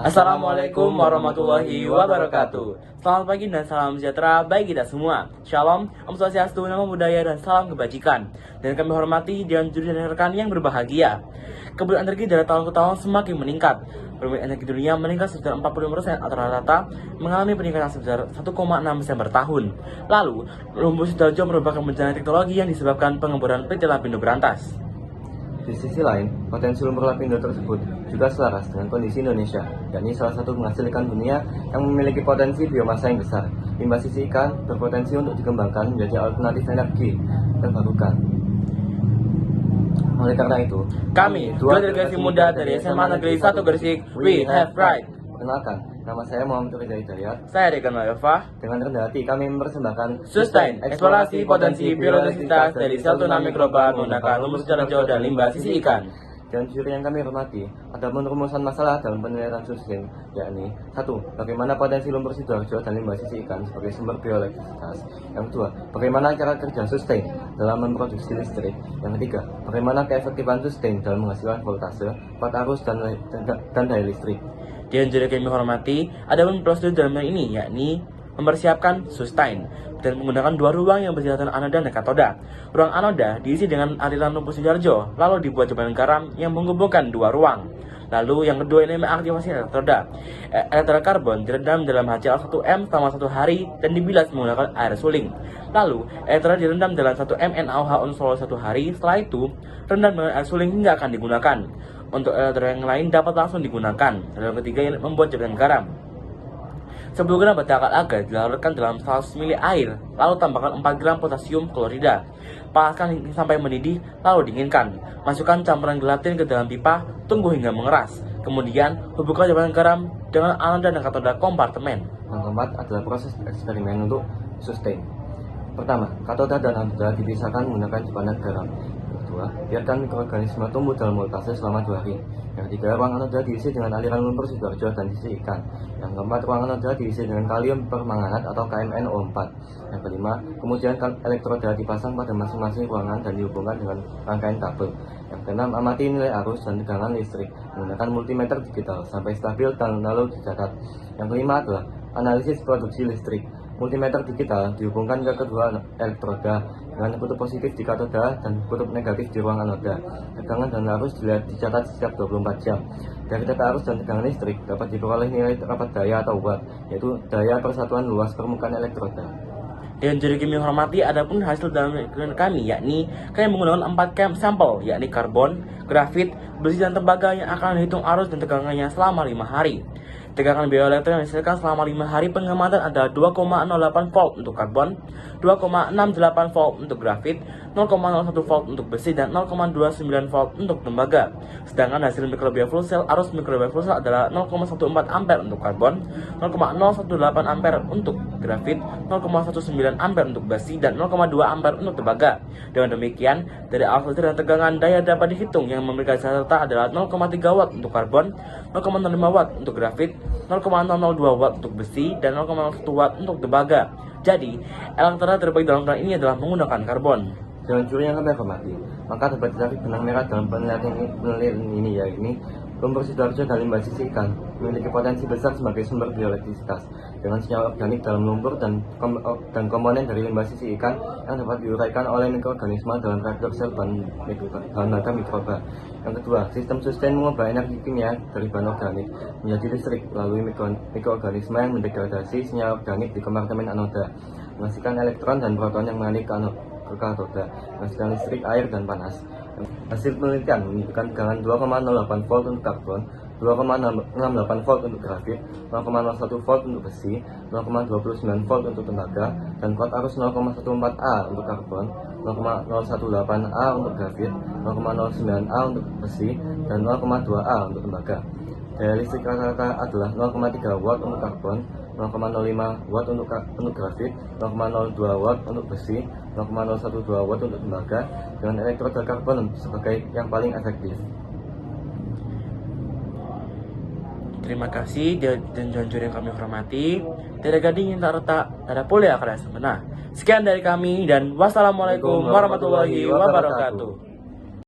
Assalamualaikum warahmatullahi wabarakatuh. Selamat pagi dan salam sejahtera bagi kita semua. Shalom, Om Swastiastu, Namo Buddhaya, dan salam kebajikan. Dan kami hormati Dewan Juri dan rekan yang berbahagia. Kebutuhan energi dari tahun ke tahun semakin meningkat. Permintaan energi dunia meningkat sebesar 45% atau rata-rata mengalami peningkatan sebesar 1,6% per tahun. Lalu, Lumbung Sidoarjo merupakan bencana teknologi yang disebabkan pengeboran PT Lapindo Berantas. Di sisi lain, potensi lumpur lapindo tersebut juga selaras dengan kondisi Indonesia, yakni salah satu penghasil ikan dunia yang memiliki potensi biomasa yang besar. Limbah sisi ikan berpotensi untuk dikembangkan menjadi alternatif energi terbarukan. Oleh karena itu, kami, dua delegasi muda dari SMA Negeri 1 Gresik, we have pride. Perkenalkan, nama saya Muhammad Reza Hidayat. Saya Rekan Mayova. Dengan rendah hati kami mempersembahkan Sustain, eksplorasi potensi biodiversitas dari sel tuna mikroba menggunakan lumbung Sidoarjo dan limbah sisi ikan. Dan juri yang kami hormati, ada penrumusan masalah dalam penelitian Sustain, yakni 1. Bagaimana potensi lumpur Sidoarjo dan limbah sisi ikan sebagai sumber bioelektrisitas. Yang kedua, bagaimana cara kerja Sustain dalam memproduksi listrik. Yang ketiga, bagaimana keefektifan Sustain dalam menghasilkan voltase, kuat arus, dan daya listrik. Dan juri kami hormati, ada pun prosedur dalam hal ini, yakni mempersiapkan Sustain dan menggunakan dua ruang yang bersifatan anoda dan katoda. Ruang anoda diisi dengan aliran lumpur Sidoarjo, lalu dibuat jebakan garam yang menghubungkan dua ruang. Lalu yang kedua ini mengaktifasi elektroda. Elektroda karbon direndam dalam HCl1M selama 1 hari dan dibilas menggunakan air suling. Lalu elektroda direndam dalam 1 mNaOH selama 1 hari. Setelah itu rendam dengan air suling hingga akan digunakan. Untuk elektroda yang lain dapat langsung digunakan. Lalu yang ketiga ini membuat jebakan garam. 10 gram bata akar agar dilarutkan dalam 100 ml air, lalu tambahkan 4 gram potasium klorida. Panaskan sampai mendidih, lalu dinginkan. Masukkan campuran gelatin ke dalam pipa, tunggu hingga mengeras. Kemudian, hubungkan jebakan garam dengan anoda dan katoda kompartemen. Yang keempat adalah proses eksperimen untuk Sustain. Pertama, katoda dan anoda dipisahkan menggunakan jebakan garam. Yang kedua, biarkan mikroorganisme tumbuh dalam voltase selama 2 hari. Yang ketiga, ruang anoda diisi dengan aliran lumpur Sidoarjo dan sisi ikan. Yang keempat, ruang anoda diisi dengan kalium permanganat atau KMnO4. Yang kelima, kemudian elektroda dipasang pada masing-masing ruangan dan dihubungkan dengan rangkaian kabel. Yang keenam, amati nilai arus dan tegangan listrik menggunakan multimeter digital sampai stabil dan lalu dicatat. Yang kelima adalah analisis produksi listrik. Multimeter digital dihubungkan ke kedua elektroda dengan kutub positif di katoda dan kutub negatif di ruang anoda. Tegangan dan arus dicatat setiap 24 jam. Dari data arus dan tegangan listrik dapat diperoleh nilai rapat daya atau watt, yaitu daya persatuan luas permukaan elektroda. Dan juri kami hormati, adapun hasil dalam kami, yakni kami menggunakan 4 camp sampel, yakni karbon, grafit, besi dan tembaga yang akan dihitung arus dan tegangannya selama 5 hari. Tegangan bioelektrik yang dihasilkan selama 5 hari pengamatan adalah 2,08 volt untuk karbon, 2,68 volt untuk grafit, 0,01 volt untuk besi, dan 0,29 volt untuk tembaga. Sedangkan hasil mikrobia full cell, arus mikrobia full cell adalah 0,14 ampere untuk karbon, 0,018 ampere untuk grafit, 0,19 ampere untuk besi, dan 0,2 ampere untuk tembaga. Dengan demikian, dari arus listrik dan tegangan daya dapat dihitung yang memberikan serta adalah 0,3 watt untuk karbon, 0,05 watt untuk grafit, 0,002 watt untuk besi, dan 0,01 watt untuk tembaga. Jadi, elektroda terbaik dalam hal ini adalah menggunakan karbon. Dengan juri yang kami hormati, maka dapat dicari benang merah dalam penelitian ini, yakni lumpur Sidoarjo dan limbah sisi ikan memiliki potensi besar sebagai sumber bioelektrisitas dengan senyawa organik dalam lumpur dan komponen dari limbah sisi ikan yang dapat diuraikan oleh mikroorganisme dalam reaktor sel bahan bakar mikroba. Yang kedua, sistem Sustain mengubah energi kimia dari bahan organik menjadi listrik melalui mikroorganisme yang mendegradasi senyawa organik di kompartemen anoda, menghasilkan elektron dan proton yang mengalir ke katoda, menghasilkan listrik, air, dan panas. Hasil penelitian menunjukkan tegangan 2,08 volt untuk karbon, 2,68 volt untuk grafit, 0,01 volt untuk besi, 0,29 volt untuk tembaga, dan kuat arus 0,14 A untuk karbon, 0,018 A untuk grafit, 0,09 A untuk besi, dan 0,2 A untuk tembaga. Daya listrik rata-rata adalah 0,3 watt untuk karbon, 0,05 watt untuk grafit, 0,02 watt untuk besi, 0,012 watt untuk tembaga, dengan elektroda karbon sebagai yang paling efektif. Terima kasih dan juri yang kami hormati. Tidak gading yang tak retak, ada pula akar yang sempurna. Sekian dari kami dan wassalamualaikum warahmatullahi wabarakatuh.